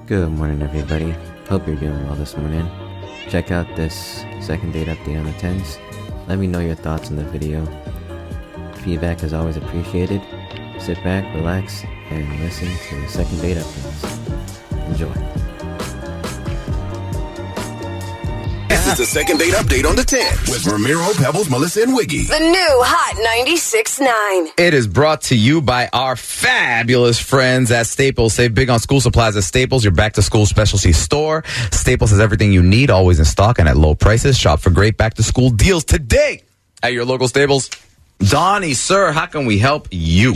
Good morning, everybody. Hope you're doing well this morning. Check out this second date update on the 10s. Let me know your thoughts on the video. Feedback is always appreciated. Sit back, relax, and listen to the second date updates. Enjoy. This is the second date update on the 10 with Ramiro, Pebbles, Melissa, and Wiggy. The new Hot 96.9. It is brought to you by our fabulous friends at Staples. Save big on school supplies at Staples, your back-to-school specialty store. Staples has everything you need, always in stock and at low prices. Shop for great back-to-school deals today at your local Staples. Donnie, sir, how can we help you?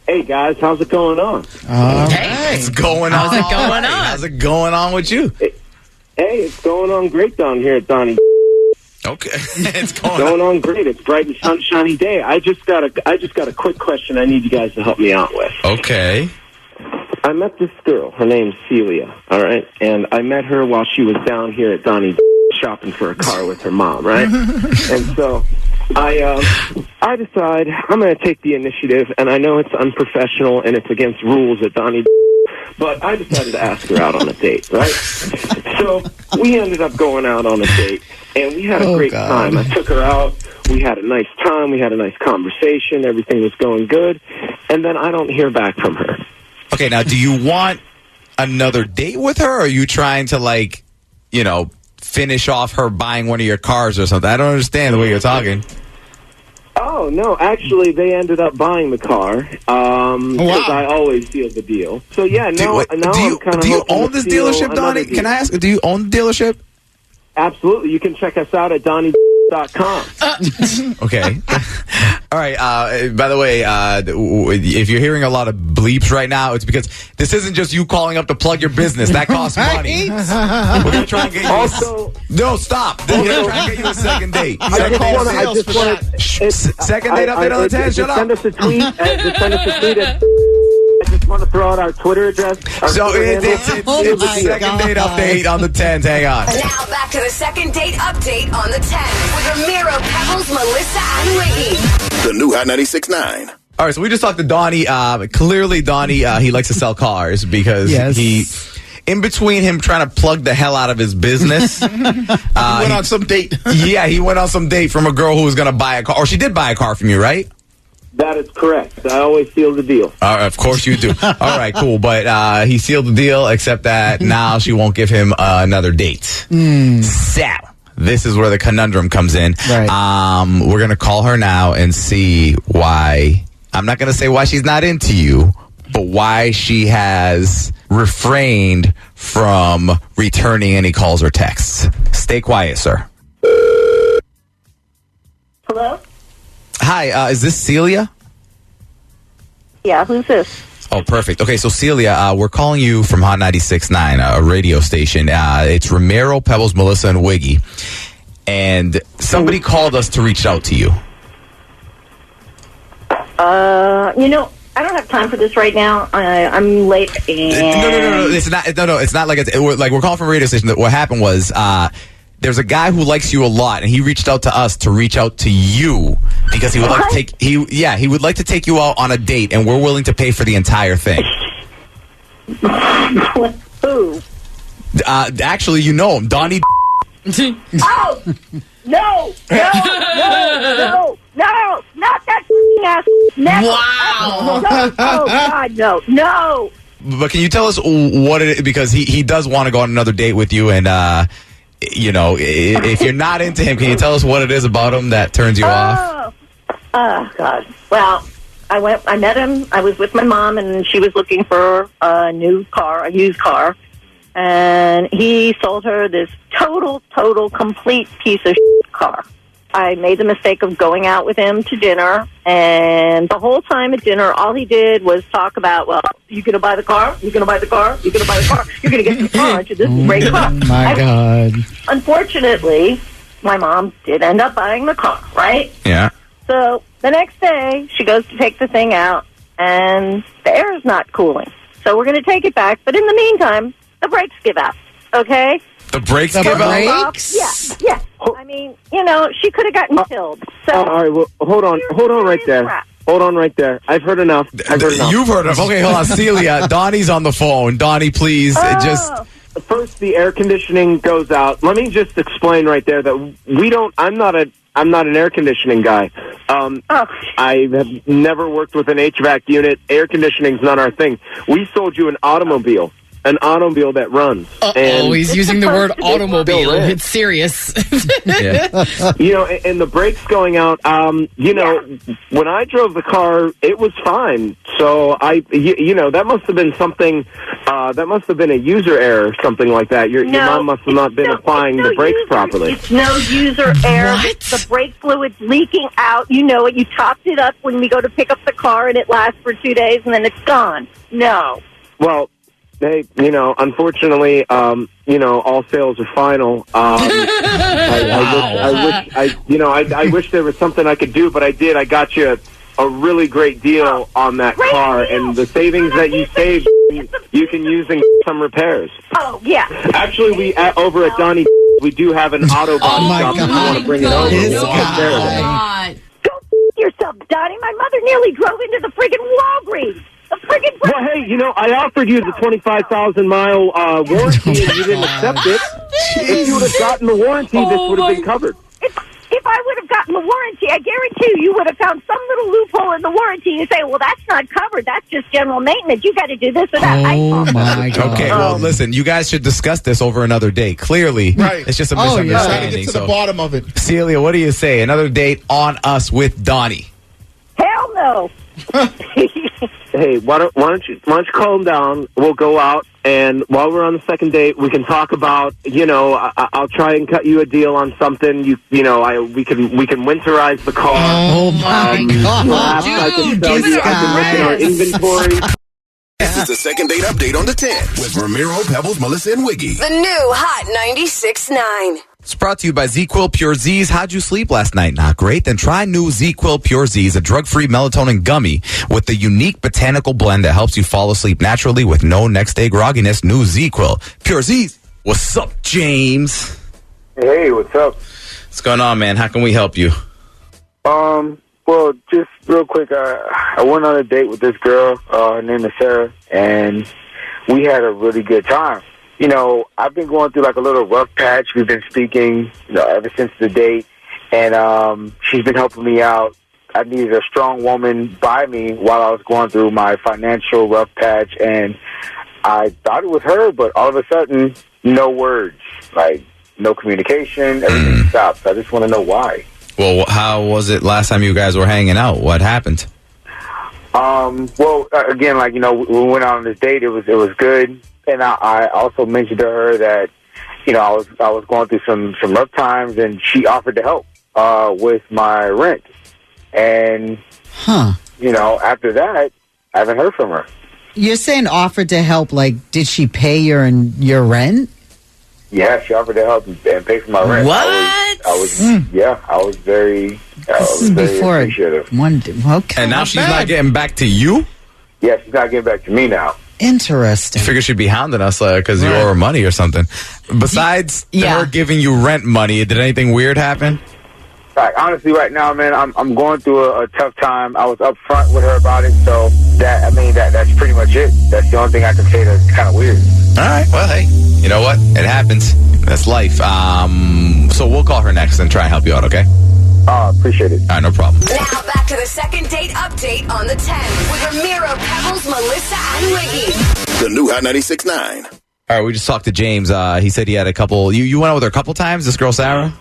Hey, guys, how's it going on? It's going on. How's it going on? How's it going on with you? Hey, it's going on great down here at Donnie. Okay. It's Going on great. It's bright and sunshiny day. I just got a quick question I need you guys to help me out with. Okay. I met this girl. Her name's Celia, all right? And I met her while she was down here at Donnie shopping for a car with her mom, right? And so I decide I'm going to take the initiative, and I know it's unprofessional and it's against rules at Donnie, but I decided to ask her out on a date, right? So we ended up going out on a date, and we had a great time. I took her out. We had a nice time. We had a nice conversation. Everything was going good. And then I don't hear back from her. Okay, now, do you want another date with her, or are you trying to, finish off her buying one of your cars or something? I don't understand the way you're talking. Oh, no. Actually, they ended up buying the car because I always seal the deal. So, yeah, I'm kind of... Do you own this dealership, Donnie? Can I ask, do you own the dealership? Absolutely. You can check us out at donnie.com. Okay. All right. By the way, if you're hearing a lot of bleeps right now, it's because this isn't just you calling up to plug your business. That costs money. We're going to try and get you No, stop. We're going to try and get you a second date. Second date update on the 10. Shut up. Send us a tweet. I just want to throw out our Twitter address. So it's the second date update on the 10s. Hang on. Now back to the second date update on the 10 with Ramiro, Pebbles, Melissa, and Wiggy. The new Hot 96.9. All right, so we just talked to Donnie. Clearly, Donnie, he likes to sell cars because he... In between him trying to plug the hell out of his business, he went on some date. Yeah, he went on some date from a girl who was going to buy a car. Or she did buy a car from you, right? That is correct. I always seal the deal. Of course you do. All right, cool. But he sealed the deal, except that now she won't give him another date. So, this is where the conundrum comes in. Right. We're going to call her now and see why. I'm not going to say why she's not into you, but why she has refrained from returning any calls or texts. Stay quiet, sir. Hello? Hi, is this Celia? Yeah, who's this? Oh, perfect. Okay, so Celia, we're calling you from Hot 96.9, a radio station. It's Ramiro, Pebbles, Melissa, and Wiggy. And somebody called us to reach out to you. I don't have time for this right now. I'm late. And... No. It's not. No. It's not like we're calling from a radio station. What happened was there's a guy who likes you a lot, and he reached out to us to reach out to you because he would like to take he would like to take you out on a date, and we're willing to pay for the entire thing. Who? Actually, you know him, Donnie. Oh no! Not that ass. Never. Wow. No. Oh God, no. But can you tell us what it is? Because he does want to go on another date with you, and if you're not into him, can you tell us what it is about him that turns you off? Oh God. Well, I met him. I was with my mom, and she was looking for a used car, and he sold her this total, complete piece of car. I made the mistake of going out with him to dinner, and the whole time at dinner, all he did was talk about, well, you going to buy the car? You going to buy the car? You going to buy the car? You're going to get this car, aren't you? This is a great car. My God. Unfortunately, my mom did end up buying the car, right? Yeah. So the next day, she goes to take the thing out, and the air is not cooling. So we're going to take it back, but in the meantime, the brakes give out, okay? The brakes give out? Yeah. I mean, she could have gotten killed. So all right, well, hold on right there. Hold on right there. I've heard enough. You've heard of. Okay, hold on. Celia, Donnie's on the phone. Donnie, please, just... First, the air conditioning goes out. Let me just explain right there that we don't... I'm not an air conditioning guy. I have never worked with an HVAC unit. Air conditioning's not our thing. We sold you an automobile that runs. And he's using the word automobile. It's serious. Yeah. You know, and the brakes going out. You know, when I drove the car, it was fine. So you know, that must have been something. That must have been a user error or something like that. Your mom must have not been applying the brakes properly. It's no user error. The brake fluid's leaking out. You know it. You topped it up when we go to pick up the car, and it lasts for 2 days, and then it's gone. No. Well, hey, you know, unfortunately, you know, all sales are final. I wish there was something I could do, but I did. I got you a really great deal on that car, and the savings that you saved, you can use in some repairs. Oh, yeah. Actually, we over at Donnie, we do have an auto body shop. If you want to bring it over, we'll take care of it. Go yourself, Donnie. My mother nearly drove into the friggin' Walgreens. Well, hey, you know, I offered you the 25,000-mile warranty, and you didn't accept it. If you would have gotten the warranty, this would have been covered. If I would have gotten the warranty, I guarantee you would have found some little loophole in the warranty. You say, well, that's not covered. That's just general maintenance. You got to do this or that. Oh, my God. Okay, well, listen, you guys should discuss this over another date. Clearly, it's just a misunderstanding. Trying to get to the bottom of it. Celia, what do you say? Another date on us with Donnie. Hell no. Hey, why don't you calm down? We'll go out, and while we're on the second date, we can talk about. You know, I'll try and cut you a deal on something. We can winterize the car. Oh my God, I can tell you. I can look at our inventory. This is the second date update on the 10 with Ramiro, Pebbles, Melissa, and Wiggy. The new Hot 96.9. It's brought to you by ZQuil Pure Z's. How'd you sleep last night? Not great? Then try new ZQuil Pure Z's, a drug-free melatonin gummy with the unique botanical blend that helps you fall asleep naturally with no next-day grogginess. New ZQuil Pure Z's. What's up, James? Hey, what's up? What's going on, man? How can we help you? Well, just real quick, I went on a date with this girl. Her name is Sarah, and we had a really good time. You know, I've been going through like a little rough patch. We've been speaking, you know, ever since the date, and she's been helping me out. I needed a strong woman by me while I was going through my financial rough patch, and I thought it was her, but all of a sudden, no words, like no communication, everything stopped. I just want to know why. Well, how was it last time you guys were hanging out? What happened? Well, again, like, you know, we went out on this date. It was good. And I also mentioned to her that, you know, I was going through some rough times, and she offered to help with my rent. And, you know, after that, I haven't heard from her. You're saying offered to help, like, did she pay your rent? Yeah, she offered to help and pay for my rent. What? I was very appreciative. Okay. And now she's not getting back to you? Yeah, she's not getting back to me now. Interesting. I figure she'd be hounding us because you owe her money or something. Besides her giving you rent money, did anything weird happen? Right, honestly, right now, man, I'm going through a tough time. I was upfront with her about it, so that's pretty much it. That's the only thing I can say that's kind of weird. All right, well, hey, you know what? It happens. That's life. So we'll call her next and try and help you out, okay? Appreciate it. All right, no problem. Now back to the second date update on the 10 with Ramiro, Pebbles, Melissa, and Wiggy. The new Hot 96.9. All right, we just talked to James. He said he had a couple. You went out with her a couple times, this girl, Sarah?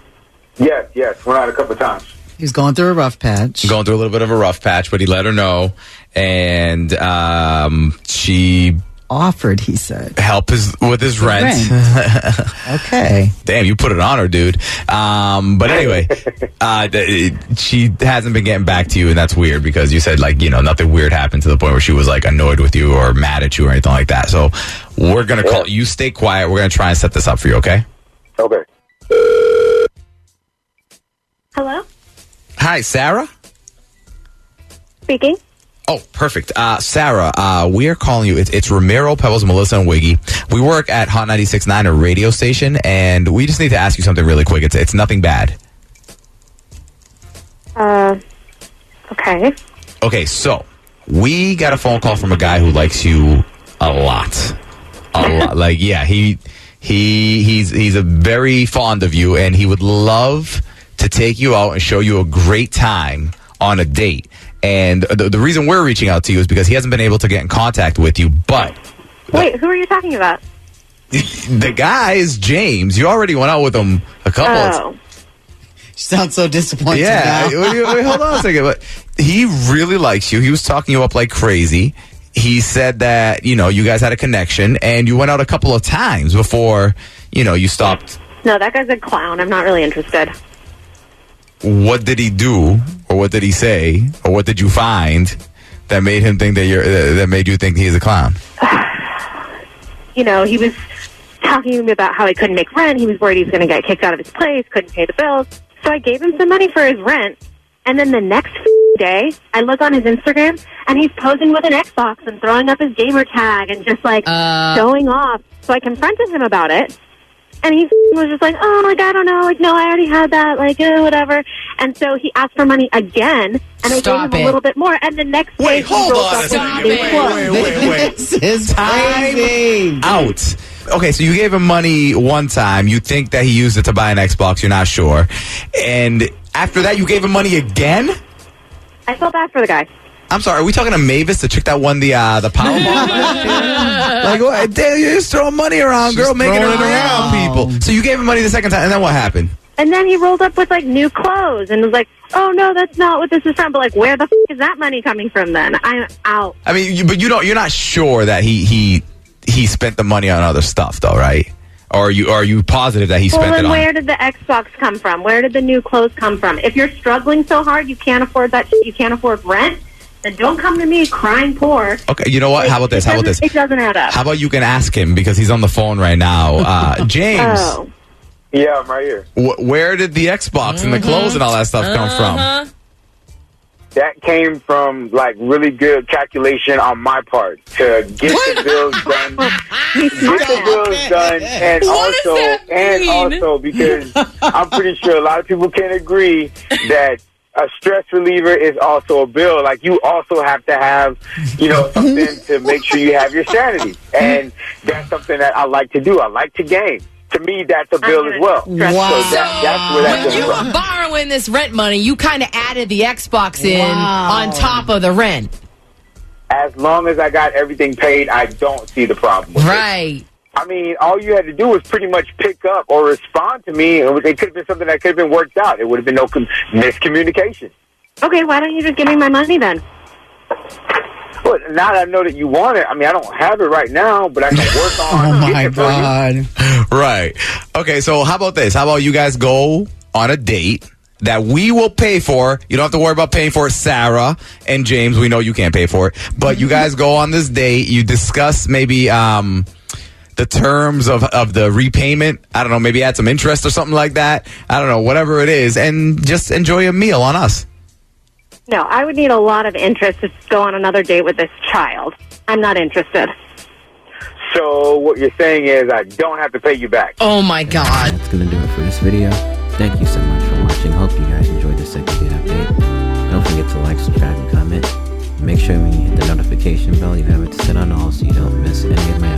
Yes. Went out a couple times. He's going through a rough patch. Going through a little bit of a rough patch, but he let her know. And she offered, he said. Help with his rent. Okay. Damn, you put it on her, dude. But anyway, she hasn't been getting back to you, and that's weird because you said, like, you know, nothing weird happened to the point where she was, like, annoyed with you or mad at you or anything like that. So we're going to call. You stay quiet. We're going to try and set this up for you, okay? Okay. Hello? Hi, Sarah? Speaking. Oh, perfect. Sarah, we are calling you. It's Ramiro, Pebbles, Melissa, and Wiggy. We work at Hot 96.9, a radio station, and we just need to ask you something really quick. It's nothing bad. Okay. Okay, so we got a phone call from a guy who likes you a lot. Like, yeah, he's a very fond of you, and he would love to take you out and show you a great time on a date. And the reason we're reaching out to you is because he hasn't been able to get in contact with you. But wait, who are you talking about? The guy is James. You already went out with him a couple of times. You sound so disappointed. Yeah, now. wait, hold on a second. But he really likes you. He was talking you up like crazy. He said that, you guys had a connection, and you went out a couple of times before, you stopped. No, that guy's a clown. I'm not really interested. What did he do, or what did he say, or what did you find that made him think that made you think he's a clown? He was talking to me about how he couldn't make rent. He was worried he was going to get kicked out of his place, couldn't pay the bills. So I gave him some money for his rent. And then the next day, I look on his Instagram, and he's posing with an Xbox and throwing up his gamer tag and just, showing off. So I confronted him about it. And he was just like, I don't know. No, I already had that. Whatever. And so he asked for money again, and I gave him a little bit more. And the next day, wait, hold on. Wait. This is crazy. Out. Okay, so you gave him money one time. You think that he used it to buy an Xbox. You're not sure. And after that, you gave him money again? I felt bad for the guy. I'm sorry, are we talking to Mavis, the chick that won the Powerball last year? What? Damn, you're just throwing money around, girl, making it around people. So you gave him money the second time, and then what happened? And then he rolled up with, new clothes and was like, oh, no, that's not what this is from. But, where the is that money coming from then? I'm out. I mean, you're not sure that he spent the money on other stuff, though, right? Or are you positive that he spent it on? Well, then where did the Xbox come from? Where did the new clothes come from? If you're struggling so hard you can't afford that you can't afford rent, then don't come to me crying poor. Okay, you know what? How about this? It doesn't add up. How about you can ask him, because he's on the phone right now. James. Oh. Yeah, I'm right here. Where did the Xbox and the clothes and all that stuff come from? That came from, really good calculation on my part to get the bills done. And also because I'm pretty sure a lot of people can agree that a stress reliever is also a bill. You also have to have, something to make sure you have your sanity. And that's something that I like to do. I like to game. To me, that's a bill as well. Wow. So that's where that when you were borrowing this rent money, you kind of added the Xbox in on top of the rent. As long as I got everything paid, I don't see the problem with it. I mean, all you had to do was pretty much pick up or respond to me. It could have been something that could have been worked out. It would have been no miscommunication. Okay, why don't you just give me my money then? Well, now that I know that you want it, I mean, I don't have it right now, but I can work on Oh, my God. Right. Okay, so how about this? How about you guys go on a date that we will pay for? You don't have to worry about paying for it, Sarah and James. We know you can't pay for it. But you guys go on this date. You discuss maybe the terms of the repayment. I don't know, maybe add some interest or something like that. I don't know, whatever it is. And just enjoy a meal on us. No, I would need a lot of interest to go on another date with this child. I'm not interested. So what you're saying is I don't have to pay you back. Oh, my God. That's going to do it for this video. Thank you so much for watching. Hope you guys enjoyed this second date update. Don't forget to like, subscribe, and comment. Make sure when you hit the notification bell, you have it set on all so you don't miss any of my